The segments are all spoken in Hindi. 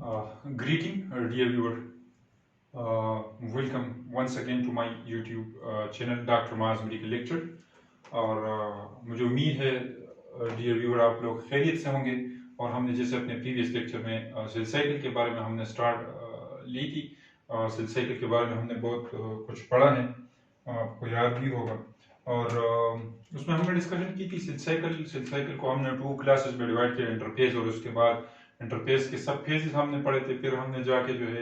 Greeting, dear viewer. Welcome once again to my YouTube channel Dr. Maaz Medical Lecture. और मुझे उम्मीद है डियर व्यूअर आप लोग खैरियत से होंगे। और हमने जैसे अपने प्रीवियस लेक्चर में सेल साइकिल के बारे में हमने स्टार्ट ली थी। सेल साइकिल के बारे में हमने बहुत कुछ पढ़ा है, आपको याद भी होगा। और उसमें हमने डिस्कशन की थी सेल साइकिल को हमने 2 क्लासेस में डिवाइड किया, इंटरफेस और उसके बाद इंटरफेस के सब फेजेस हमने पढ़े थे। फिर हमने जाके जो है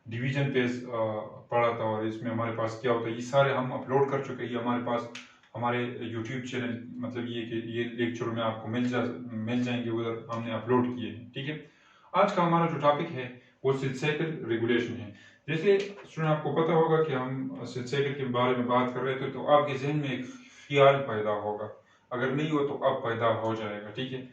डिवीजन फेज पढ़ा था। और इसमें हमारे पास क्या होता है, ये सारे हम अपलोड कर चुके हैं। ये हमारे पास हमारे यूट्यूब चैनल, मतलब ये कि ये लेक्चर में आपको मिल जाएंगे, उधर हमने अपलोड किए हैं। ठीक है, आज का हमारा जो टॉपिक है वो सेल साइकिल रेगुलेशन है। जैसे स्टूडेंट आपको पता होगा कि हम सेल साइकिल के बारे में बात कर रहे थे, तो आपके जहन में एक ख्याल पैदा होगा, अगर नहीं हो तो अब पैदा हो जाएगा। ठीक है,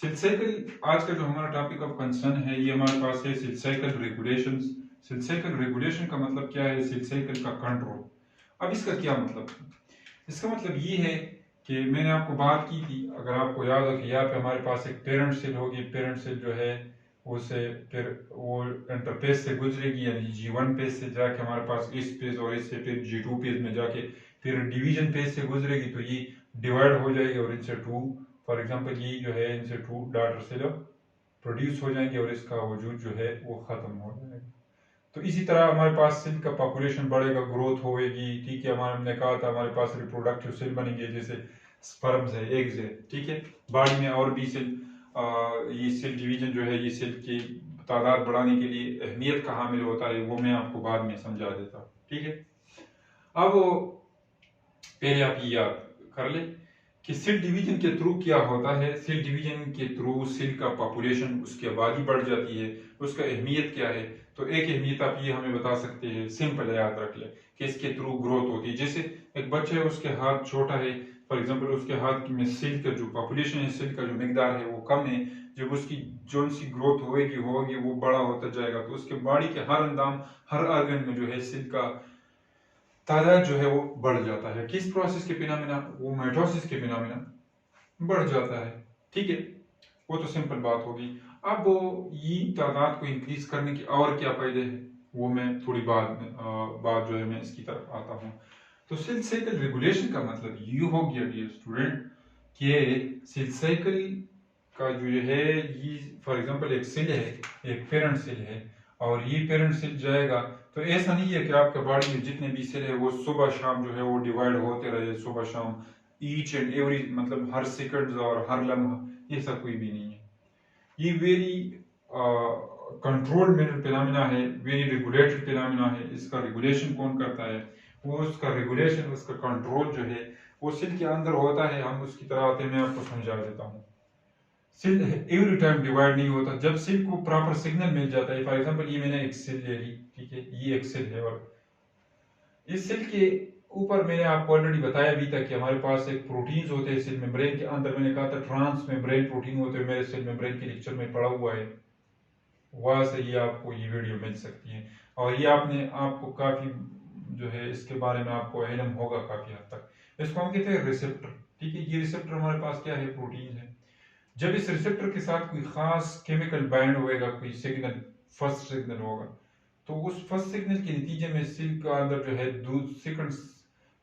सेल साइकिल आज का जो हमारा टॉपिक ऑफ कंसर्न है, ये हमारे पास है cell cycle regulations. Cell cycle regulation का मतलब क्या है, सेल साइकिल का कंट्रोल। अब इसका क्या मतलब है? इसका मतलब ये है कि मैंने आपको बात की थी, अगर आपको याद हो कि यहाँ पे हमारे पास एक पेरेंट सेल होगी। पेरेंट सेल जो है उसे फिर वो इंटरफेस से गुजरेगी, यानी G1 पेज से जाके हमारे पास इस पेज, और इससे फिर G2 पेज में जाके फिर डिवीजन पेज से गुजरेगी, तो ये डिवाइड हो जाएगी और इनसे 2, फॉर एग्जांपल ये जो है इनसे 2 डॉटर सेल प्रोड्यूस हो जाएंगे और इसका वजूद जो है वो खत्म हो जाएगा। तो इसी तरह हमारे पास सेल का पॉपुलेशन बढ़ेगा, ग्रोथ होएगी। ठीक है, हमने कहा था हमारे पास रिप्रोडक्टिव सेल बनेंगे, जैसे स्पर्म्स है, एग्स है। ठीक है, बॉडी में और भी सेल, ये सेल डिवीजन जो है, ये सेल की तादाद बढ़ाने के लिए अहमियत का हामिल होता है, वो मैं आपको बाद में समझा देता हूँ। ठीक है, अब पहले आप ये याद कर ले कि सेल डिवीजन के थ्रू क्या होता है। सेल डिवीजन के थ्रू सेल का पॉपुलेशन, उसकी आबादी बढ़ जाती है। उसका अहमियत क्या है? तो एक अहमियत आप ये हमें बता सकते हैं, सिंपल याद रख ले कि इसके थ्रू ग्रोथ होती है। जैसे एक बच्चा है, उसके हाथ छोटा है, फॉर एग्जांपल उसके हाथ में सेल का जो पॉपुलेशन है, सेल का जो मिकदार है वो कम है। जब उसकी जो सी ग्रोथ होगी वो बड़ा होता जाएगा, तो उसके बॉडी के हर अंदाम, हर ऑर्गन में जो है सेल का तादाद जो है वो बढ़ जाता है। किस प्रोसेस के फिनोमेना? वो माइटोसिस के फिनोमेना बढ़ जाता है। ठीक है, वो तो सिंपल बात होगी। अब ये तादाद को इंक्रीज करने की और क्या फायदे हैं, वो मैं थोड़ी बात जो है मैं इसकी तरफ आता हूँ। तो सेल साइकिल रेगुलेशन का मतलब ये हो गया डियर स्टूडेंट कि सेल साइकिल का जो है, ये फॉर एग्जांपल एक सेल है, एक पेरेंट सेल है, और ये पेरेंट सेल जाएगा। तो ऐसा नहीं है कि आपके बॉडी में जितने भी सेल है वो सुबह शाम जो है वो डिवाइड होते रहे, सुबह शाम ईच एंड एवरी, मतलब हर सेकंड और हर लम्हा, ऐसा कोई भी नहीं है। ये वेरी कंट्रोल्ड फिनोमेना है, वेरी रेगुलेटेड फिनोमेना है। इसका रेगुलेशन कौन करता है? वो उसका रेगुलेशन, उसका कंट्रोल जो है वो सेल के अंदर होता है। हम उसकी तरह आते हैं, मैं आपको समझा देता हूँ। सेल एवरी टाइम डिवाइड नहीं होता। जब सेल को प्रॉपर सिग्नल मिल जाता है, फॉर एग्जांपल ये मैंने एक सेल ले ली, ठीक है, ये एक सेल है, और इस सेल के ऊपर मैंने आपको ऑलरेडी बताया भी था कि हमारे पास एक प्रोटीन्स होते हैं सेल मेम्ब्रेन के अंदर। मैंने कहा था ट्रांस मेम्ब्रेन प्रोटीन होते हैं, मेरे सेल मेम्ब्रेन के लेक्चर में पढ़ा हुआ है, वहां से ये आपको ये वीडियो मिल सकती है। और ये आपको काफी जो है इसके बारे में आपको इल्म होगा काफी हद तक। इसको हम कहते हैं रिसेप्टर। ठीक है, ये रिसेप्टर हमारे पास क्या है, प्रोटीन है। जब इस रिसेप्टर के साथ कोई खास केमिकल बाइंड होएगा, कोई सिग्नल, फर्स्ट सिग्नल होगा, तो उस फर्स्ट सिग्नल के नतीजे में सेल का अंदर जो है सेकंड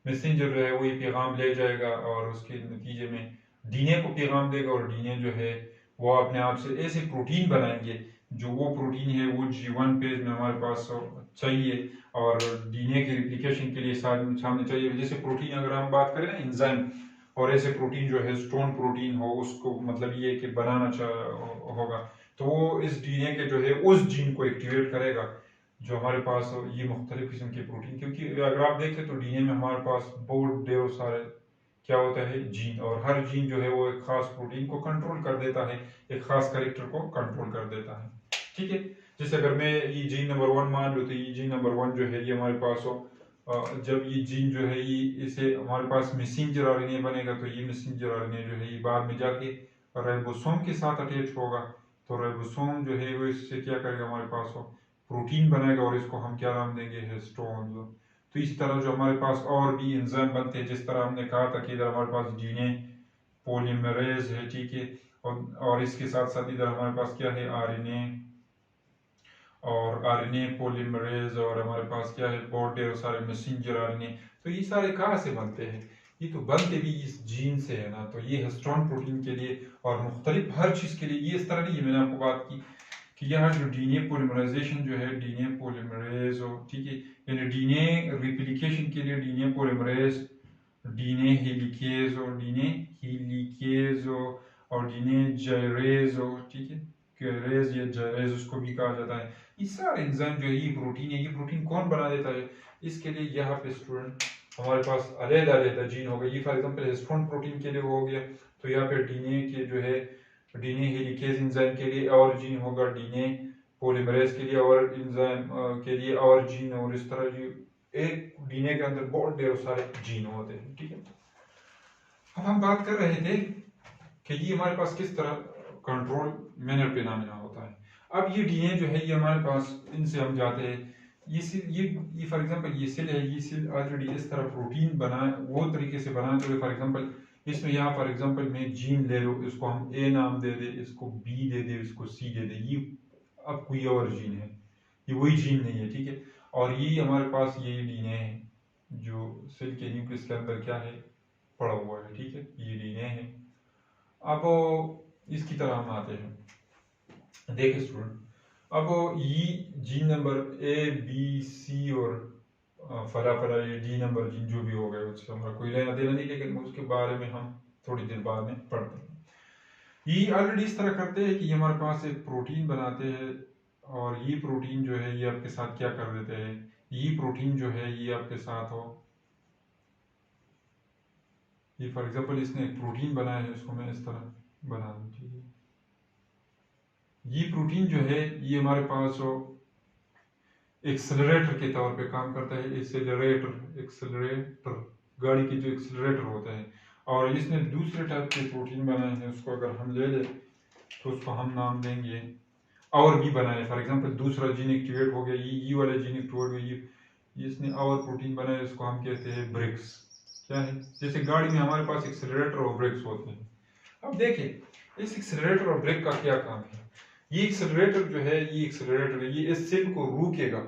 मैसेंजर जो है वो ये पैगाम ले जाएगा, और उसके नतीजे में डीएनए को पैगाम देगा, और डीएनए जो है वो अपने आप से ऐसे प्रोटीन बनाएंगे, जो वो प्रोटीन है वो G1 पेज में हमारे पास चाहिए, और डीएनए की रिप्लिकेशन के लिए सामने चाहिए। जैसे प्रोटीन अगर हम बात करें ना, एंजाइम, और ऐसे प्रोटीन जो है स्टोन प्रोटीन हो, उसको मतलब ये कि बनाना होगा, तो वो इस डीएनए के जो है उस जीन को एक्टिवेट करेगा, जो हमारे पास ये मुख्तलिफ किस्म के प्रोटीन। क्योंकि अगर आप देखें तो डीएनए में हमारे पास बहुत ढेर सारे क्या होता है, जीन, और हर जीन जो है वो एक खास प्रोटीन को कंट्रोल कर देता है, एक खास कैरेक्टर को कंट्रोल कर देता है। ठीक है, जैसे अगर मैं ये जीन नंबर 1 मान लूँ, तो ये जीन नंबर 1 जो है ये हमारे पास हो, जब ये जीन जो है ये इसे हमारे पास मैसेंजर आरएनए बनेगा, तो ये मैसेंजर आरएनए जो है ये बाद में जाके राइबोसोम के साथ अटैच होगा। तो राइबोसोम जो है वो इससे क्या करेगा, हमारे पास हो प्रोटीन बनाएगा, और इसको हम क्या नाम देंगे, हिस्टोन। तो इसी तरह जो हमारे पास और भी एंजाइम बनते हैं, जिस तरह हमने कहा था कि इधर हमारे पास डीएनए पॉलीमरेज है, ठीक है, और इसके साथ साथ इधर हमारे पास क्या है, आरएनए, और आरएनए पॉलीमरेज, और हमारे पास क्या है, बहुत ढेर सारे मैसेंजर आरएनए। तो ये सारे कहाँ से बनते हैं? ये तो बनते भी इस जीन से है ना। तो ये हिस्टोन प्रोटीन के लिए और मुख्तलिफ हर चीज़ के लिए, ये इस तरह नहीं है। मैंने आपको बात की कि यहाँ जो डीएनए पॉलीमराइजेशन जो है, डीएनए पॉलीमरेज, और ठीक है, यानी डीएनए रिप्लिकेशन के लिए डीएनए पॉलीमरेज, डीएनए हेलिकेज और डीएनए हेलिकेज और डीएनए जाइरेज, और ठीक है, कैरेज या जाइरेज उसको भी कहा जाता है। ये सारे एंजाइम जो है, ये प्रोटीन है। ये प्रोटीन कौन बना देता है? इसके लिए यहाँ पे स्टूडेंट हमारे पास अलग-अलग जीन हो गए। ये फॉर एग्जांपल हिस्टोन प्रोटीन के लिए हो गया, तो यहाँ पे डीएनए के जो है, डीएनए हेलिकेज एंजाइम के लिए और जीन होगा, डीएनए पॉलीमरेज के लिए और एंजाइम के लिए और जीन, और इस तरह जी एक डीएनए के अंदर बहुत ढेर सारे जीन होते हैं। ठीक है, अब हम बात कर रहे थे कि ये हमारे पास किस तरह कंट्रोल मैनर पे नामिना होता है। अब ये डीएनए जो है, ये हमारे पास, इनसे हम जाते हैं, ये सेल, ये फॉर एग्जांपल ये सेल है, ये सेल ऑलरेडी इस तरह प्रोटीन बनाए, वो तरीके से बनाए। तो फॉर एग्जांपल इसमें यहाँ फॉर एग्जांपल मैं जीन ले लो, इसको हम ए नाम दे दे, इसको बी दे दे, इसको सी दे दे। ये अब कोई और जीन है, ये वही जीन नहीं है। ठीक है, और ये हमारे पास ये डीएनए है जो सेल के न्यूक्लियस के अंदर क्या है, पड़ा हुआ है। ठीक है, ये डीएनए है। अब इसकी तरह हम आते हैं, देखिए स्टूडेंट, अब ये gene number A B C और फला फला, ये डी नंबर जीन जो भी हो गए, उससे हमारा कोई लेना देना नहीं, लेकिन उसके बारे में हम थोड़ी देर बाद में पढ़ते हैं। ये ऑलरेडी इस तरह करते हैं कि ये हमारे पास एक प्रोटीन बनाते हैं, और ये प्रोटीन जो है ये आपके साथ क्या कर देते हैं, ये प्रोटीन जो है ये आपके साथ हो, ये फॉर एग्जांपल इसने एक प्रोटीन बनाया है, इसको मैं इस तरह बना दूं। ठीक है, ये प्रोटीन जो है ये हमारे पास एक्सेलरेटर के तौर पे काम करता है। एक्सेलरेटर गाड़ी की जो एक्सेलरेटर होता है, और इसने दूसरे टाइप के प्रोटीन बनाए हैं, उसको अगर हम ले लें तो उसको हम नाम देंगे, और भी बनाए। फॉर एग्जांपल दूसरा जीन एक्टिवेट हो गया, ये वाला जीन एक्टिवेट हो गया, ये इसने और प्रोटीन बनाया, इसको हम कहते हैं ब्रेक्स। क्या है, जैसे गाड़ी में हमारे पास एक्सेलरेटर और ब्रेक्स होते हैं। अब देखिए इस एक्सेलरेटर और ब्रेक का क्या काम है। ये एक्सेलरेटर जो है, ये एक्सेलरेटर है, ये इस सेल को रोकेगा।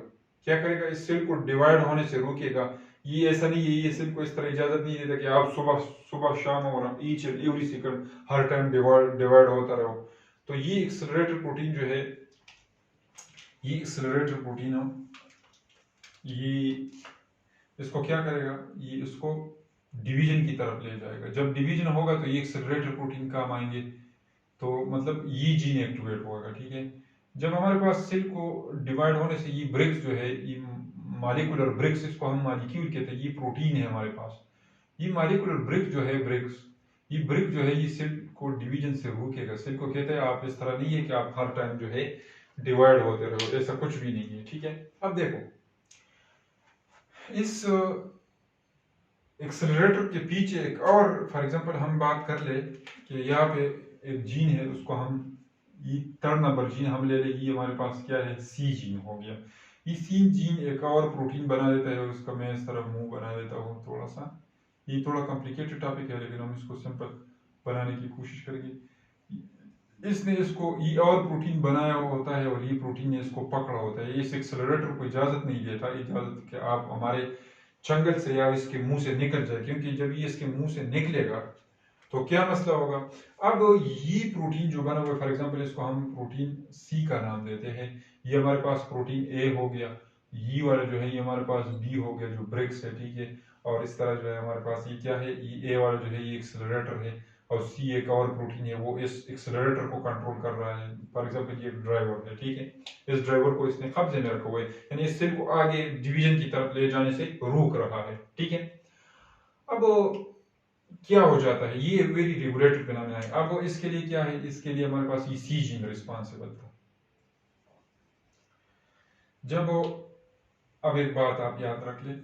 क्या करेगा, इस सेल को डिवाइड होने से रोकेगा। ये ऐसा नहीं है, ये सेल को इस तरह इजाजत नहीं देता कि आप सुबह सुबह शाम और each and every second her time divide होता रहो। तो ये एक्सेलरेटर प्रोटीन जो है, ये एक्सेलरेटर प्रोटीन हो, ये इसको क्या करेगा, ये इसको डिवीजन की तरफ ले जाएगा। जब डिवीजन होगा तो ये एक्सेलरेटर प्रोटीन काम आएंगे, तो मतलब ये जीन एक्टिवेट होगा। ठीक है, जब हमारे पास सेल को डिवाइड होने से ये ब्रेक्स जो है, ये मॉलिक्यूलर ब्रेक्स, इसको हम मॉलिक्यूल कहते हैं, ये प्रोटीन है हमारे पास। ये मॉलिक्यूलर ब्रेक जो है, ब्रेक्स, ये ब्रेक जो है ये सेल को डिवीजन से रोकेगा। सेल को कहते हैं आप इस तरह नहीं है कि आप हर टाइम जो है डिवाइड होते रहो, ऐसा कुछ भी नहीं है। ठीक है, अब देखो इस एक्सेलरेटर के पीछे एक और फॉर एग्जांपल हम बात कर ले कि यहाँ पे एक जीन है, उसको हम ये थर्ड नंबर जीन हम ले ले, ये हमारे पास क्या है, सी जीन हो गया। ये सी जीन एक और प्रोटीन बना देता है, उसका मैं इस तरह मुंह बना देता हूँ थोड़ा सा। ये थोड़ा कॉम्प्लिकेटेड टॉपिक है, लेकिन हम इसको सिंपल बनाने की कोशिश करेंगे। इसने इसको ये और प्रोटीन बनाया होता है, और ये प्रोटीन ने इसको पकड़ा होता है। इस एक्सेलरेटर को इजाजत नहीं देता, इजाजत कि आप हमारे चंगल से या इसके मुंह से निकल जाए, क्योंकि जब ये इसके मुंह से निकलेगा तो क्या मसला होगा। अब ये प्रोटीन जो बना हुआ है, फॉर एग्जांपल इसको हम प्रोटीन सी का नाम देते हैं। ये हमारे पास प्रोटीन ए हो गया, ये वाला जो है ये हमारे पास बी हो गया जो ब्रेक्स है। ठीक है, और इस तरह जो है हमारे पास ये क्या है, ये ए वाला जो है ये एक्सेलरेटर है, और सी एक और प्रोटीन है, वो इस एक्सेलरेटर को कंट्रोल कर रहा है। फॉर एग्जांपल ये ड्राइवर है। ठीक है, इस ड्राइवर को इसने कब्जे में रखा हुआ है, यानी इस सेल को आगे डिवीजन की तरफ ले जाने से रोक रहा है। ठीक है, अब क्या हो जाता है, ये वेरी रेगुलेटेड फिनोमेना है। अब इसके लिए क्या है, इसके लिए हमारे पास ये सी जीन रिस्पॉन्सिबल था। जब अब एक बात आप याद रख ले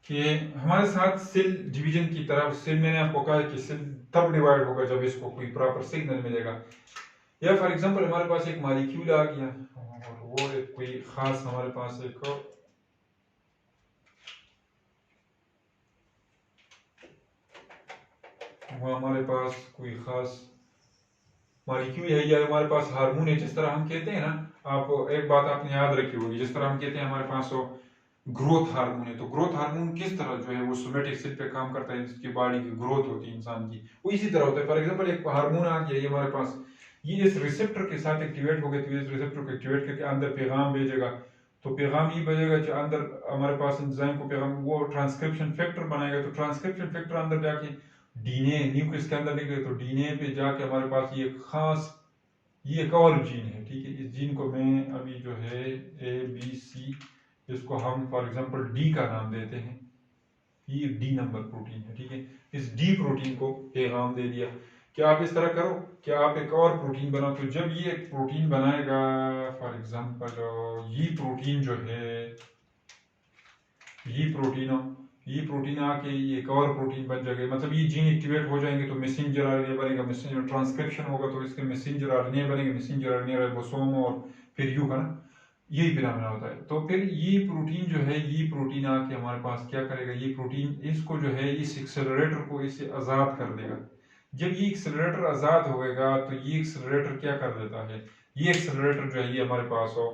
कि हमारे साथ सेल डिवीजन की तरफ, सेल मैंने आपको कहा कि सेल तब डिवाइड होगा जब इसको कोई प्रॉपर सिग्नल मिलेगा। या फॉर एग्जांपल हमारे पास एक मॉलिक्यूल आ गया, और वो एक कोई खास हमारे पास एक वो हमारे पास कोई खास मॉलिक्यूल है या हमारे पास हार्मोन है, जिस तरह हम कहते हैं ना, आप एक बात आपने याद रखी होगी, जिस तरह हम कहते हैं हमारे पास वो ग्रोथ हार्मोन है, तो ग्रोथ हार्मोन किस तरह जो है वो सोमेटिक सेल पे काम करता है, इसकी बॉडी की ग्रोथ होती है इंसान की, वो इसी तरह होता है। फॉर एग्जांपल एक हार्मोन आ गया, ये हमारे पास, ये इस रिसेप्टर के साथ एक्टिवेट हो गया, तो इस रिसेप्टर को एक्टिवेट करके अंदर पैगाम भेजेगा, तो पैगाम ये भेजेगा जो अंदर हमारे पास एंजाइम को पैगाम, वो ट्रांसक्रिप्शन फैक्टर बनाएगा, तो ट्रांसक्रिप्शन फैक्टर अंदर जाके डीएनए न्यूक्लियस के अंदर निकले, तो डीएनए पे जाके हमारे पास ये खास, ये एक और जीन है, ठीक है। इस जीन को मैं अभी जो है ABC, इसको हम फॉर एग्जांपल डी का नाम देते हैं, ये डी नंबर प्रोटीन है, ठीक है। इस डी प्रोटीन को पैगाम दे दिया कि आप इस तरह करो कि आप एक और प्रोटीन बनाओ, तो जब ये एक प्रोटीन बनाएगा, फॉर एग्जांपल ये प्रोटीन जो है, ये प्रोटीन आके ये एक और प्रोटीन बन जाएगा, मतलब ये जीन एक्टिवेट हो जाएंगे तो मैसेंजर आरएनए बनेगा, मैसेंजर ट्रांसक्रिप्शन होगा तो इसके मैसेंजर आरएनए बनेंगे, मैसेंजर आरएनए राइबोसोम और फिर यू का ना, यही फिनोमेना होता है। तो फिर ये प्रोटीन जो है, ये प्रोटीन आके हमारे पास क्या करेगा, ये प्रोटीन इसको जो है इस एक्सेलरेटर को इससे आजाद कर देगा। जब ये एक्सेलरेटर आजाद होएगा तो ये एक्सेलरेटर क्या कर देता है, ये एक्सेलरेटर जो है ये हमारे पास हो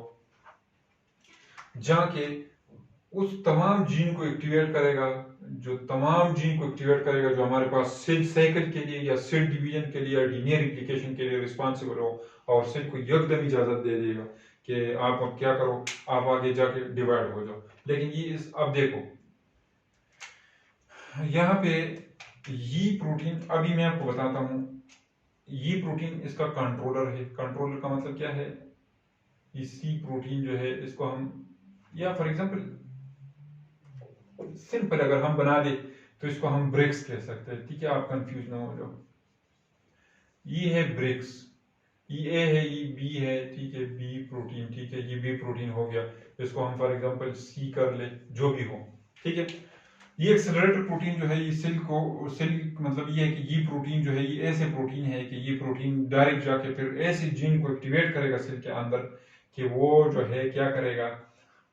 जाके उस तमाम जीन को एक्टिवेट करेगा, जो तमाम जीन को एक्टिवेट करेगा जो हमारे पास सेल साइकिल के लिए या सेल डिवीजन के लिए या डीएनए रिप्लिकेशन के लिए रिस्पॉन्सिबल हो, और सेल को एकदम इजाजत दे देगा कि आप अब क्या करो, आप आगे जाके डिवाइड हो जाओ। लेकिन ये अब देखो यहाँ पे ये प्रोटीन, अभी मैं आपको बताता हूँ, ये प्रोटीन इसका कंट्रोलर है। कंट्रोलर का मतलब क्या है, इसी प्रोटीन जो है इसको हम, या फॉर एग्जांपल सिंपल अगर हम बना दे तो इसको हम ब्रिक्स कह सकते हैं, ठीक है, आप कंफ्यूज ना हो जाओ। ये है ब्रिक्स, ये ए है, ये बी है, ठीक है, बी प्रोटीन, ठीक है, ये बी प्रोटीन हो गया, इसको हम फॉर एग्जांपल सी कर ले, जो भी हो, ठीक है। ये एक्सेलरेटर प्रोटीन जो है ये सेल को, सेल मतलब ये है कि ये प्रोटीन जो है ये ऐसे प्रोटीन है कि ये प्रोटीन डायरेक्ट जाके फिर ऐसे जीन को एक्टिवेट करेगा सेल के अंदर कि वो जो है क्या करेगा,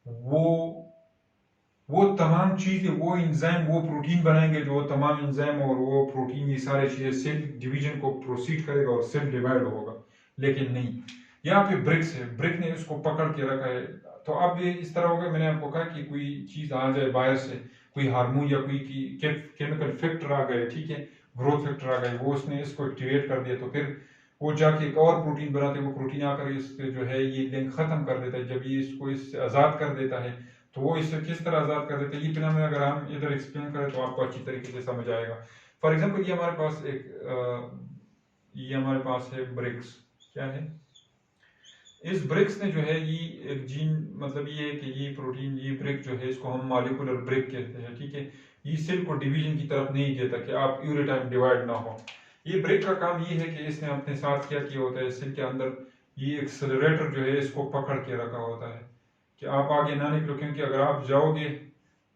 वो तमाम चीजें, वो एंजाइम, वो प्रोटीन बनाएंगे, जो तमाम एंजाइम और वो प्रोटीन, ये सारी चीजें सेल डिवीजन को प्रोसीड करेगा और सेल डिवाइड होगा। लेकिन नहीं, यहाँ पे ब्रिक्स है, ब्रिक ने इसको पकड़ के रखा है। तो अब ये इस तरह होगा, मैंने आपको कहा कि कोई चीज आ जाए बाहर से, कोई हार्मोन या कोई केमिकल फैक्टर आ गए, ठीक है, ग्रोथ फैक्टर आ गए, वो उसने इसको एक्टिवेट कर दिया, तो फिर वो जाके एक और प्रोटीन बनाते, वो प्रोटीन आकर इसके जो है ये लिंक खत्म कर देता है। जब ये इसको इससे आजाद कर देता है तो वो इससे किस तरह आजाद कर देता है, ये फिनोमेना अगर हम इधर एक्सप्लेन करें तो आपको अच्छी तरीके से समझ आएगा। फॉर एग्जांपल ये हमारे पास ये हमारे पास है ब्रिक्स, क्या है, इस ब्रिक्स ने जो है ये एक जीन, मतलब ये है कि ये प्रोटीन, ये ब्रिक जो है इसको हम मॉलिक्यूलर ब्रिक कहते हैं, ठीक है। ये सेल को डिवीजन की तरफ नहीं देता कि आप यूरी टाइम डिवाइड ना हो। ये ब्रिक का काम ये है कि इसने अपने साथ क्या किया होता है, सेल के अंदर ये एक्सेलरेटर जो है इसको पकड़ के रखा होता है कि आप आगे ना निकलो, क्योंकि अगर आप जाओगे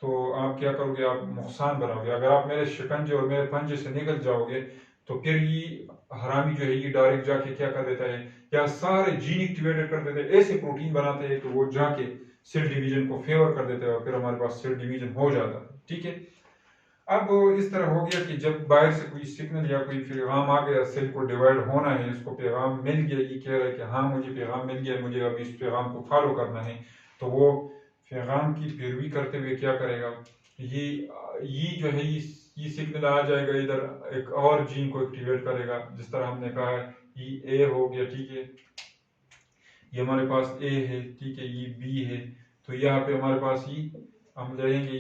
तो आप क्या करोगे, आप नुकसान बनाओगे। अगर आप मेरे शिकंजे और मेरे पंजे से निकल जाओगे तो फिर ये हरामी जो है ये डायरेक्ट जाके क्या कर देता है, या सारे जीन एक्टिवेटेड कर देते हैं, ऐसे प्रोटीन बनाते हैं कि वो जाके सेल डिवीजन को फेवर कर देते हैं और फिर हमारे पास सेल डिवीजन हो जाता है, ठीक है। अब इस तरह हो गया कि जब बाहर से कोई सिग्नल या कोई पैगाम आ गया, सेल को डिवाइड होना है, इसको पैगाम मिल गया, ये कह रहा है कि हाँ मुझे पैगाम मिल गया, मुझे अब इस पैगाम को फॉलो करना है, तो वो पैगाम की पैरवी करते हुए क्या करेगा, ये जो है ये सिग्नल आ जाएगा इधर, एक और जीन को एक्टिवेट करेगा, जिस तरह हमने कहा है ये ए हो गया, ठीक है, ये हमारे पास ए है, ठीक है, ये बी है, तो यहाँ पे हमारे पास हम जाएंगे,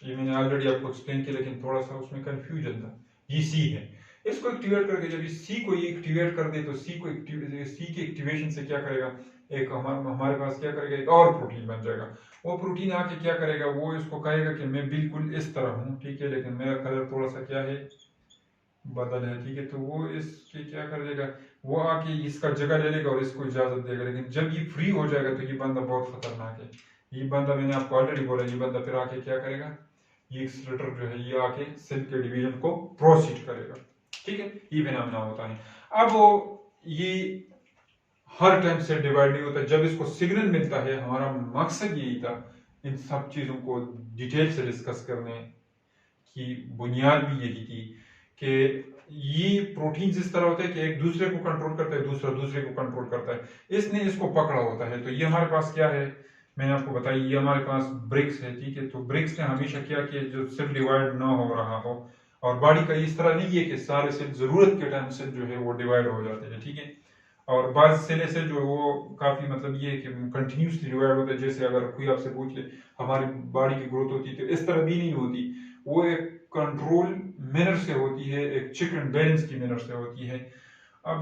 ये मैंने ऑलरेडी आपको एक्सप्लेन किया, लेकिन थोड़ा सा उसमें कंफ्यूजन था, ये सी है। इसको एक्टिवेट करके जब इस सी को ये एक्टिवेट कर दे तो सी के एक्टिवेशन से क्या करेगा, एक हमारे पास क्या करेगा, एक और प्रोटीन बन जाएगा। वो प्रोटीन आके क्या करेगा, वो इसको कहेगा कि मैं बिल्कुल इस तरह हूँ, ठीक है, लेकिन मेरा कलर थोड़ा सा क्या है, बदल है, ठीक है, तो वो इसके क्या कर देगा, वो आके इसका जगह ले लेगा और इसको इजाजत देगा। लेकिन जब ये फ्री हो जाएगा तो ये बंदा बहुत खतरनाक है। ये बंदा, मैंने आपको ऑलरेडी बोला, ये बंदा फिर आके क्या करेगा, ये एक्सीलरेटर जो है ये आके सेल के डिवीजन को प्रोसीड करेगा, ठीक है, ये फिनोमेना होता है। अब ये हर टाइम सेल डिवाइड नहीं होता। जब इसको सिग्नल मिलता है, हमारा मकसद यही था इन सब चीजों को डिटेल से डिस्कस करने की बुनियाद भी यही थी कि ये प्रोटीन इस तरह होते हैं कि एक दूसरे को कंट्रोल करता है, दूसरा दूसरे को कंट्रोल करता है, इसने इसको पकड़ा होता है। तो ये हमारे पास क्या है, मैंने आपको बताया, ये हमारे पास ब्रिक्स है, ठीक है। तो ब्रिक्स ने हमेशा क्या किया, जो सेल डिवाइड ना हो रहा हो, और बॉडी का इस तरह नहीं है कि सारे सेल जरूरत के टाइम से जो है वो डिवाइड हो जाते हैं, ठीक है। और बाद सेल ऐसे जो है वो काफी मतलब ये है कि कंटिन्यूसली डिवाइड होता है। जैसे अगर कोई आपसे पूछ ले हमारी बॉडी की ग्रोथ होती है, तो इस तरह भी नहीं होती, वो एक कंट्रोल मैनर से होती है, एक चेक एंड बैलेंस की मैनर से होती है। अब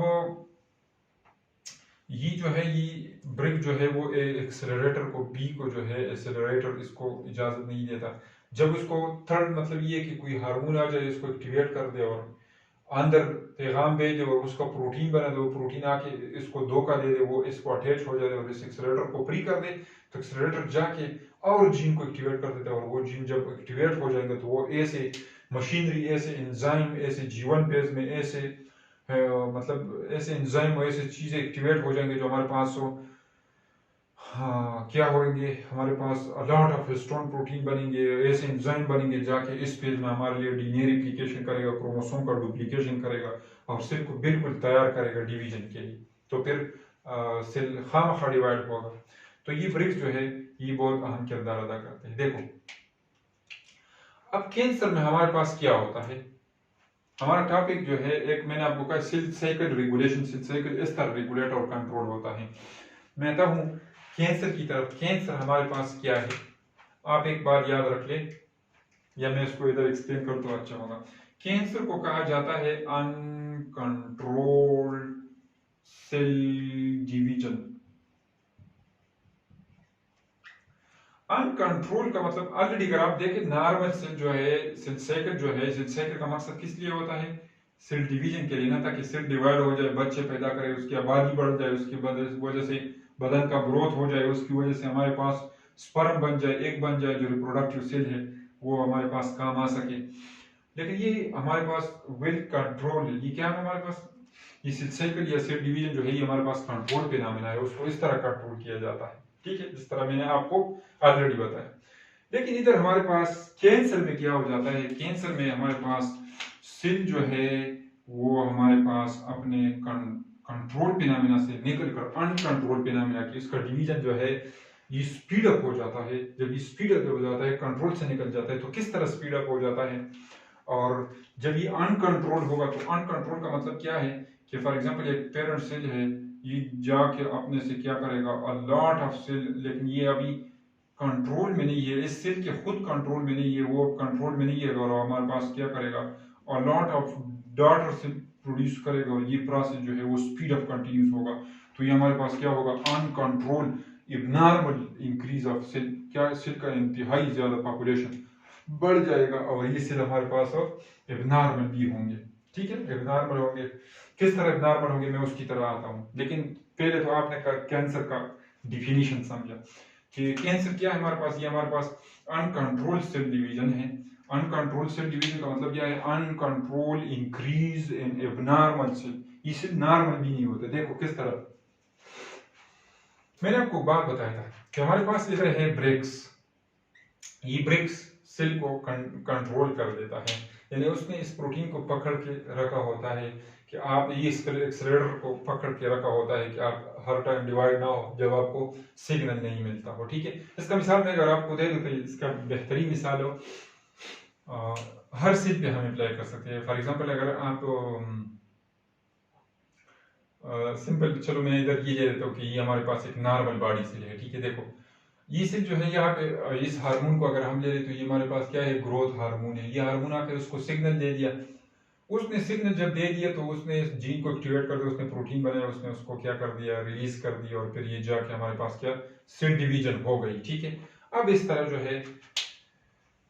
ये जो है, ये ब्रिक जो है वो एक्सेलरेटर को, बी को जो है एक्सेलरेटर, इसको इजाजत नहीं देता। जब उसको थर्ड मतलब ये कि कोई हार्मोन आ जाए, इसको एक्टिवेट कर दे और अंदर पैगाम भेज दे और उसका प्रोटीन बना दे, वो प्रोटीन आके इसको धोखा दे दे, वो इसको अटैच हो जाए और इस एक्सेलरेटर को फ्री कर दे, तो एक्सेलरेटर जाके और जीन को एक्टिवेट कर देता है। और वो जीन जब एक्टिवेट हो जाएंगे तो वो ऐसे मशीनरी, ऐसे एंजाइम, ऐसे जीवन पेज में ऐसे मतलब ऐसे एंजाइम, ऐसे चीजें एक्टिवेट हो जाएंगे जो हमारे पास हो, हाँ क्या होंगे, हमारे पास लॉट ऑफ हिस्टोन प्रोटीन बनेंगे, ऐसे एंजाइम बनेंगे, जाके इस पेज में हमारे लिए डीएनए रिप्लिकेशन करेगा, क्रोमोसोम का डुप्लीकेशन करेगा और सेल को बिल्कुल तैयार करेगा डिवीजन के लिए। तो फिर सेल खामखा डिवाइड होगा। तो ये ब्रिक्स जो है ये बहुत अहम किरदार अदा करते हैं। देखो अब कैंसर में हमारे पास क्या होता है, हमारा टॉपिक जो है, एक मैंने आपको कहा cell cycle regulation, cell cycle इस तरह रेगुलेट और कंट्रोल होता है। मैं आता हूं कैंसर की तरफ। कैंसर हमारे पास क्या है, आप एक बार याद रख ले, या मैं इसको इधर एक्सप्लेन कर तो अच्छा होगा। कैंसर को कहा जाता है अनकंट्रोल्ड सेल डिवीजन। अनकंट्रोल का मतलब ऑलरेडी अगर आप देखें, नॉर्मल सेल जो है, सेल साइकिल जो है, सेल साइकिल का मकसद किस लिए होता है, सेल डिवीजन के लिए ना, ताकि सेल डिवाइड हो जाए, बच्चे पैदा करे, उसकी आबादी बढ़ जाए, उसकी वजह से बदन का ग्रोथ हो जाए, उसकी वजह से हमारे पास स्पर्म बन जाए, एक बन जाए, जो रिप्रोडक्टिव सेल है वो हमारे पास काम आ सके। लेकिन ये हमारे पास वेल कंट्रोल, ये क्या है हमारे पास, ये सेल साइकिल या सेल डिवीजन जो है ये हमारे पास कंट्रोल पे नाम है, उसको इस तरह कंट्रोल किया जाता है, ठीक है, जिस तरह मैंने आपको ऑलरेडी बताया। लेकिन इधर हमारे पास कैंसर में क्या हो जाता है, कैंसर में हमारे पास सेल जो है वो हमारे पास अपने कंट्रोल पिनामिना से निकल कर अनकंट्रोल पिनामिना की, इसका डिवीजन जो है ये स्पीड अप हो जाता है। जब ये स्पीड अप हो जाता है, कंट्रोल से निकल जाता है, तो किस तरह स्पीड अप हो जाता है, और जब ये अनकंट्रोल होगा, तो अनकंट्रोल का मतलब क्या है कि फॉर एग्जांपल एक पेरेंट सेल है, ये जाके अपने से क्या करेगा, अ लॉट ऑफ सेल, लेकिन ये अभी कंट्रोल में नहीं है, इस सेल के खुद कंट्रोल में नहीं है, वो कंट्रोल में नहीं है, और हमारे पास क्या करेगा, a lot of daughter cell produce करेगा, और ये प्रोसेस जो है वो स्पीड अप कंटिन्यूस होगा। तो ये हमारे पास क्या होगा, अनकंट्रोल इबनॉर्मल इंक्रीज ऑफ सेल, क्या सेल का इंतहाई ज्यादा पॉपुलेशन बढ़ जाएगा, और ये सेल हमारे पास अब इबनॉर्मल भी होंगे, ठीक है, इबनॉर्मल होंगे। किस तरह इबनॉर्मल होंगे मैं उसकी तरह आता हूँ, लेकिन पहले तो आपने कैंसर का डिफिनीशन समझा कि कैंसर क्या है हमारे पास, ये हमारे पास अनकंट्रोल सेल डिवीजन है। अनकंट्रोल सेल डिवीजन का मतलब क्या है, uncontrol increase in abnormal cell, ये सेल नॉर्मल भी नहीं होते। देखो किस तरह, मैंने आपको बात बताया था कि हमारे पास इधर है ब्रेक्स, ये ब्रेक्स सेल को कंट्रोल कर देता है, यानी उसने इस प्रोटीन को पकड़ के रखा होता है कि आप, ये एक्सेलरेटर को पकड़ के रखा होता है कि आप हर टाइम डिवाइड ना हो जब आपको सिग्नल नहीं मिलता हो, ठीक है। इसका मिसाल मैं अगर आपको दे दूं तो इसका बेहतरीन मिसाल हो, हर सेल पे हम अप्लाई कर सकते हैं। फॉर एग्जांपल अगर आप सिंपल, चलो मैं इधर ये ले लेता हूँ कि ये हमारे पास एक नॉर्मल बॉडी सेल है, ठीक है। देखो ये सेल जो है यहाँ पे, इस हार्मोन को अगर हम ले लें तो ये हमारे पास क्या है, ग्रोथ हार्मोन है। ये हार्मोन आकर उसको सिग्नल दे दिया, उसने सिग्नल जब दे दिया तो उसने इस जीन को एक्टिवेट कर दिया, उसने प्रोटीन बनाया, उसने उसको क्या कर दिया, रिलीज कर दिया, और फिर ये जाके हमारे पास क्या, सेल डिवीजन हो गई, ठीक है। अब इस तरह जो है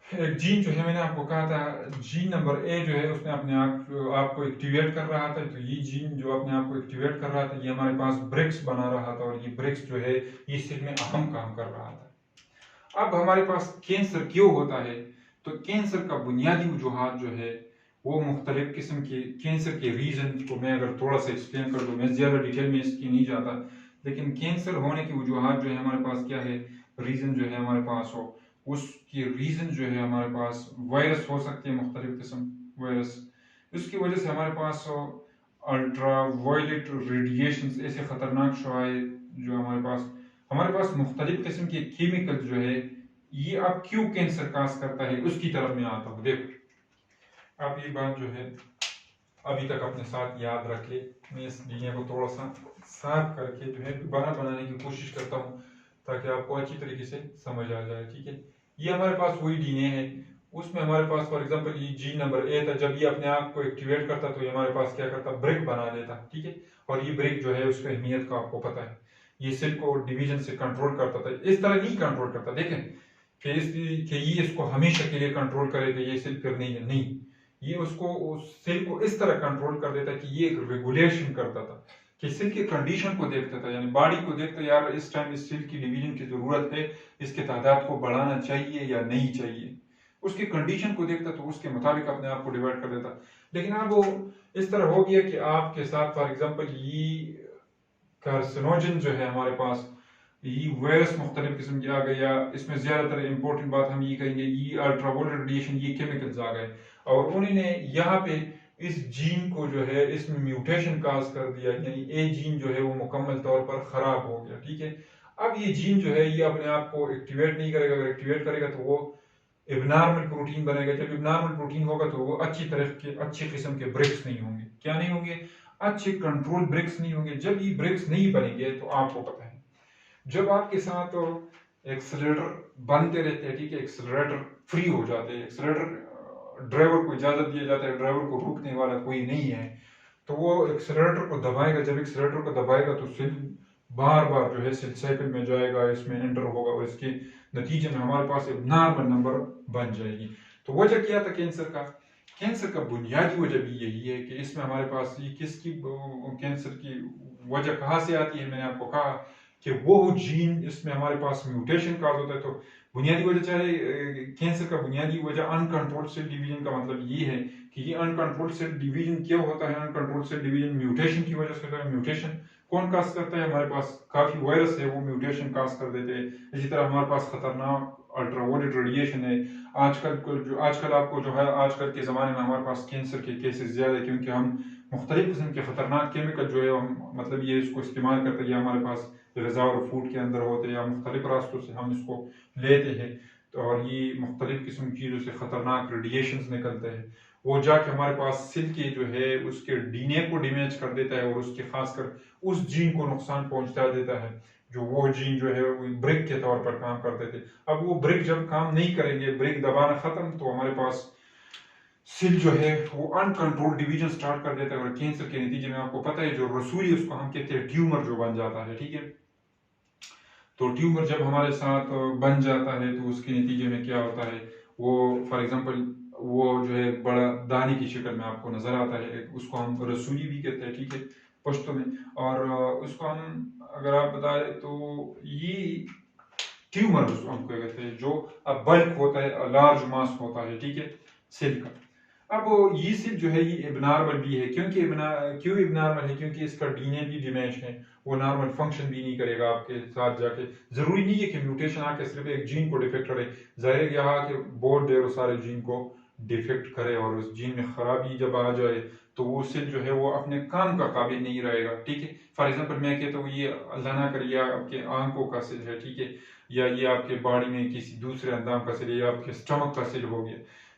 एक जीन जो है, मैंने आपको कहा था जीन नंबर ए जो है उसने अपने आप को एक्टिवेट कर रहा था, तो ये जीन जो अपने आप को एक्टिवेट कर रहा था ये हमारे पास ब्रिक्स बना रहा था, और ये ब्रिक्स जो है ये सेल में अहम काम कर रहा था। अब हमारे पास कैंसर क्यों होता है, तो कैंसर का बुनियादी वजूहात जो है वो मुख्तलिफ किस्म के कैंसर के रीजन को मैं अगर थोड़ा सा एक्सप्लेन कर दूं, मैं ज्यादा डिटेल में इसकी नहीं जाता, लेकिन कैंसर होने की वजूहात जो है हमारे पास क्या है, रीजन जो है हमारे पास हो, उसकी रीजन जो है हमारे पास वायरस हो सकते हैं, मुख्तलिफ किस्म वायरस, उसकी वजह से हमारे पास अल्ट्रा वायलेट रेडिएशन ऐसे खतरनाक शुआए जो हमारे पास मुख्तलिफ किस्म के केमिकल जो है, ये अब क्यों कैंसर काज करता है उसकी तरफ मैं आता हूँ। देखो आप ये बात जो है अभी तक अपने साथ याद रख ले। मैं इस डीएनए को थोड़ा सा साफ करके जो है दोबारा बनाने की कोशिश करता हूँ ताकि आपको अच्छी तरीके से समझ आ जाए। ठीक है, ये हमारे पास वही डीएनए है, उसमें हमारे पास फॉर एग्जांपल ये जीन नंबर ए था, जब ये अपने आप को एक्टिवेट करता तो ये हमारे पास क्या करता, ब्रेक बना देता। ठीक है, और ये ब्रेक जो है उसकी अहमियत का आपको पता है, ये सेल को डिवीजन से कंट्रोल करता था। इस तरह नहीं कंट्रोल करता, देखें कि ये इसको हमेशा के लिए कंट्रोल करेगा, ये सेल फिर नहीं, ये उसको उस सेल को इस तरह कंट्रोल कर देता कि ये रेगुलेशन करता था कि सेल की कंडीशन को देखता था, यानी बॉडी को देखता, यार इस टाइम इस सेल की डिवीजन की जरूरत है, इसके तादाद को बढ़ाना चाहिए या नहीं चाहिए, उसकी कंडीशन को देखता तो उसके मुताबिक अपने आप को डिवाइड कर देता। लेकिन अब वो इस तरह हो गया कि आपके साथ फॉर एग्जांपल ये कार्सिनोजन जो है हमारे पास, ये वायरस मुख्तलिफ किस्म के आ गए, या इसमें ज्यादातर इंपॉर्टेंट बात हम ये कहेंगे, ये अल्ट्रावायलेट रेडिएशन, ये केमिकल्स आ गए और उन्होंने यहाँ पे इस जीन को जो है इसमें म्यूटेशन काज कर दिया, यानी ए जीन जो है वो मुकम्मल तौर पर खराब हो गया। ठीक है, अब ये जीन जो है ये अपने आप को एक्टिवेट नहीं करेगा, अगर एक्टिवेट करेगा तो वो एबनॉर्मल प्रोटीन बनेगा, जब एबनॉर्मल प्रोटीन होगा तो वो अच्छी किस्म के ब्रेक्स नहीं होंगे। क्या नहीं होंगे? अच्छे कंट्रोल ब्रेक्स नहीं होंगे। जब ये ब्रेक्स नहीं बनेंगे तो आपको पता है जब आपके साथ एक्सेलरेटर बनते रहते हैं, ठीक है, एक्सेलरेटर फ्री हो जाते हैं, एक्सेलरेटर ड्राइवर को इजाजत दिया जाता है, ड्राइवर को रोकने वाला कोई नहीं है, तो वो एक्सेलरेटर को दबाएगा, जब एक्सेलरेटर को दबाएगा तो सेल बार बार जो है सेल साइकिल में जाएगा, इसमें एंटर होगा और इसके नतीजे में हमारे पास एक नॉर्मल नंबर बन जाएगी। तो वजह क्या था कैंसर का बुनियादी वजह भी यही है कि इसमें हमारे पास ये कैंसर की वजह कहाँ से आती है। मैंने आपको कहा कि वो जीन इसमें हमारे पास म्यूटेशन काज होता है। तो बुनियादी वजह चाहे कैंसर का बुनियादी वजह अनकंट्रोल्ड सेल डिवीजन का मतलब ये है कि ये अनकंट्रोल्ड सेल डिवीजन क्यों होता है, अनकंट्रोल्ड सेल डिवीजन म्यूटेशन की वजह से होता है। म्यूटेशन कौन काज करता है? हमारे पास काफी वायरस है वो म्यूटेशन काज कर देते हैं। इसी तरह हमारे पास खतरनाक अल्ट्रावायलेट रेडिएशन है। आजकल के ज़माने में हमारे पास कैंसर के केसेस ज़्यादा है क्योंकि हम मुख्तलिफ किस्म के ख़तरनाक केमिकल जो है हम मतलब ये इसको इस्तेमाल करते हैं, हमारे पास ग़िज़ा और फूड के अंदर होते हैं या मुख्तलिफ रास्तों से हम इसको लेते हैं, तो और ये मुख्तलिफ किस्म की चीज़ों से ख़तरनाक रेडिएशन निकलते हैं, वो जाके हमारे पास सेल के जो है उसके डीएनए को डैमेज कर देता है और उसके खासकर उस जीन को नुकसान पहुंचा देता है जो वो जीन जो है वो ब्रेक के तौर पर काम करते थे। अब वो ब्रेक जब काम नहीं करेंगे, ब्रेक दबाना खत्म, तो हमारे पास सेल जो है वो अनकंट्रोल्ड डिवीजन स्टार्ट कर देता है और कैंसर के नतीजे में आपको पता है जो रसूली उसको हम कहते हैं ट्यूमर जो बन जाता है। ठीक है, तो ट्यूमर जब हमारे साथ बन जाता है तो उसके नतीजे में क्या होता है, वो फॉर एग्जांपल वो जो है बड़ा दाने की शक्ल में आपको नजर आता है, उसको हम रसूली भी कहते हैं। ठीक है, पश्तो में, और उसको हम अगर आप बताएं तो ये ट्यूमर उसको हम कहते हैं जो अब बल्क होता है, लार्ज मास होता है। ठीक है, सेल का। अब ये सेल जो है ये एबनॉर्मल भी है, क्यों एबनॉर्मल है? क्योंकि इसका डीएनए भी डैमेज है, वो नॉर्मल फंक्शन भी नहीं करेगा आपके साथ जाके। जरूरी नहीं है कि म्यूटेशन आके सिर्फ एक जीन को डिफेक्ट करे, जाहिर यहाँ के बहुत ढेरों सारे जीन को डिफेक्ट करे और उस जीन में खराबी जब आ जाए तो वो सेल जो है वो अपने काम का काबिल नहीं रहेगा। ठीक है, फॉर एग्जांपल मैं कहता हूँ ये अल्लाह ना करे आपके आंखों का सेल है, ठीक है, या ये आपके बॉडी में किसी दूसरे अंदाम का सेल या आपके स्टमक का सेल हो गया,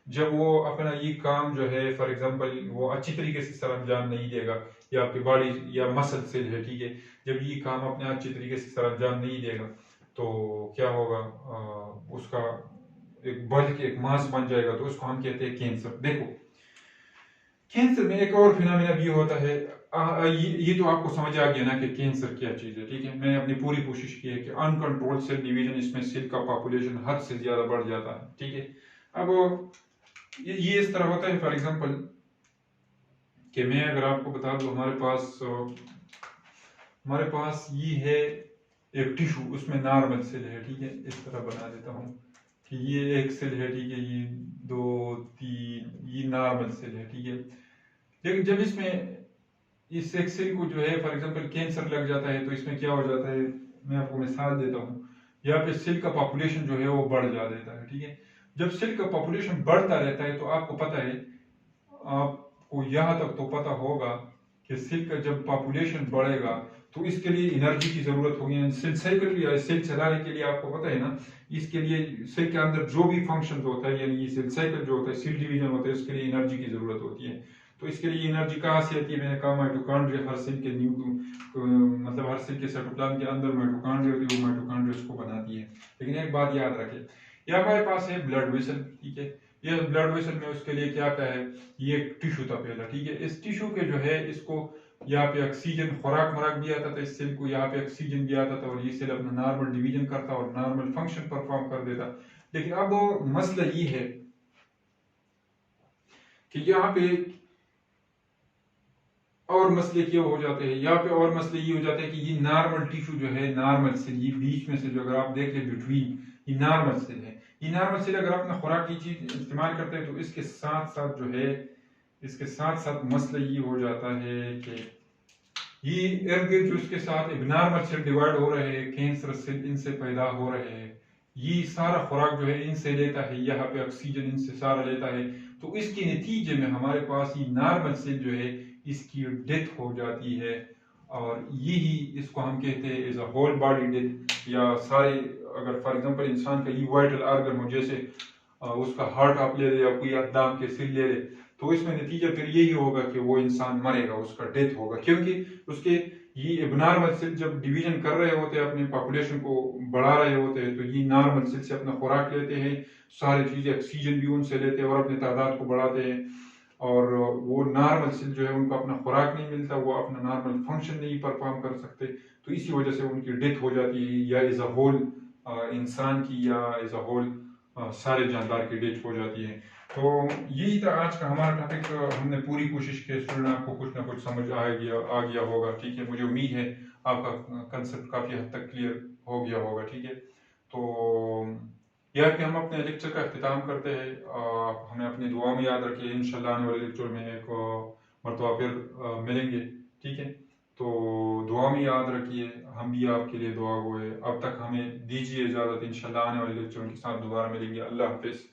जब वो अपना ये काम जो है फॉर एग्जांपल वो अच्छी तरीके से सरअंजाम नहीं देगा, या आपकी बॉडी या मसल सेल है, ठीक है, जब ये काम अपने अच्छी तरीके से सरअंजाम नहीं देगा तो क्या होगा, उसका एक बल्क एक मास बन जाएगा, तो उसको हम कहते हैं कैंसर। देखो कैंसर में एक और फिनोमेना भी होता है, ये तो आपको समझ आ गया ना कि कैंसर क्या चीज है। ठीक है, मैंने अपनी पूरी कोशिश की है कि अनकंट्रोल्ड सेल डिवीजन, इसमें सेल का पॉपुलेशन हद से ज्यादा बढ़ जाता है। ठीक है, अब ये इस तरह होता है फॉर एग्जांपल कि मैं अगर आपको बता दूं हमारे पास ये है एक टिश्यू, उसमें नॉर्मल सेल है। ठीक है, इस तरह बना देता हूँ कि ये एक सेल है, ठीक है, ये 2 3 ये नॉर्मल सेल है। ठीक है, लेकिन जब इसमें इस एक सेल को जो है फॉर एग्जांपल कैंसर लग जाता है तो इसमें क्या हो जाता है, मैं आपको मिसाल देता हूँ, यहाँ पे सेल का पॉपुलेशन जो है वो बढ़ जाता है। ठीक है, जब सेल का पॉपुलेशन बढ़ता रहता है तो आपको पता है आप को यहाँ तक तो पता होगा कि सेल का जब पॉपुलेशन बढ़ेगा तो इसके लिए एनर्जी की जरूरत होगी। सेल साइकिल भी, सेल चलाने के लिए आपको पता है ना, इसके लिए सेल के अंदर जो भी फंक्शन होता है, यानी ये सेल साइकिल जो होता है, सेल डिवीजन होता है, उसके लिए एनर्जी की जरूरत होती है। तो इसके लिए एनर्जी कहाँ से आती है? मैंने कहा माइटोकॉन्ड्रिया, हर सेल के मतलब हर सेल के साइटोप्लाज्म के अंदर माइटोकॉन्ड्रिया होती है, वो माइटोकॉन्ड्रिया उसको बनाती है। लेकिन एक बात याद रखें, ये हमारे पास है ब्लड वेसल, ठीक है। ये ब्लड वेसल में उसके लिए क्या आता है, ये टिश्यू था पहला, ठीक है। इस टिश्यू के जो है इसको यहाँ पे ऑक्सीजन खुराक मराक भी आता था इस सेल को, यहाँ पे ऑक्सीजन भी आता था और ये सेल अपना नॉर्मल डिवीजन करता और नॉर्मल फंक्शन परफॉर्म कर देता। लेकिन अब मसला ये है कि यहाँ पे और मसले क्या हो जाते हैं, यहाँ पे और मसले ये हो जाते हैं कि ये नॉर्मल टिश्यू जो है, नॉर्मल सेल, ये बीच में से जो अगर आप देख ले बिटवीन, ये नॉर्मल सेल है। ये नॉर्मल सेल अगर अपना खुराक की चीज इस्तेमाल करते हैं तो इसके साथ साथ जो है, इसके साथ साथ मसला ये हो जाता है कि ये इर्द गिर्द जो इसके साथ एबनॉर्मल सेल डिवाइड हो रहे हैं, कैंसर सेल इनसे पैदा हो रहे हैं, ये सारा खुराक जो है इनसे लेता है, यहाँ पे ऑक्सीजन इनसे सारा लेता है। तो इसके नतीजे में हमारे पास ये नॉर्मल सेल जो है इसकी डेथ हो जाती है और यही इसको हम कहते हैं as a whole body death. या सारे, अगर फॉर एग्जांपल इंसान का ये वाइटल ऑर्गन हो, जैसे उसका हार्ट आप ले ले या कोई दाम के सेल ले ले, तो इसमें नतीजा फिर यही होगा कि वो इंसान मरेगा, उसका डेथ होगा, क्योंकि उसके ये एबनॉर्मल सेल जब डिवीजन कर रहे होते हैं, अपनी पॉपुलेशन को बढ़ा रहे होते हैं, तो ये नॉर्मल सेल से अपना खुराक लेते हैं, सारी चीजें ऑक्सीजन भी उनसे लेते हैं और अपनी तादाद को बढ़ाते हैं। और वो नॉर्मल सेल जो है उनको अपना खुराक नहीं मिलता, वो अपना नॉर्मल फंक्शन नहीं परफॉर्म कर सकते, तो इसी वजह से उनकी डेथ हो जाती है, या एज अ होल इंसान की, या एज अ होल सारे जानदार की डेथ हो जाती है। तो यही था आज का हमारा टॉपिक। हमने पूरी कोशिश की स्टूडेंट आपको कुछ ना कुछ समझ आ गया होगा, ठीक है। मुझे उम्मीद है आपका कंसेप्ट काफी हद तक क्लियर हो गया होगा, ठीक है। तो यह कि हम अपने लेक्चर का अख्तिताम करते हैं। हमें अपनी दुआ में याद रखिए, इंशाल्लाह आने वाले लेक्चर में एक मरतबा फिर मिलेंगे, ठीक है। तो दुआ में याद रखिए, हम भी आपके लिए दुआ हुए। अब तक हमें दीजिए इजाज़त, इंशाल्लाह आने वाले लेक्चरों के साथ दोबारा मिलेंगे। अल्लाह हाफिज़।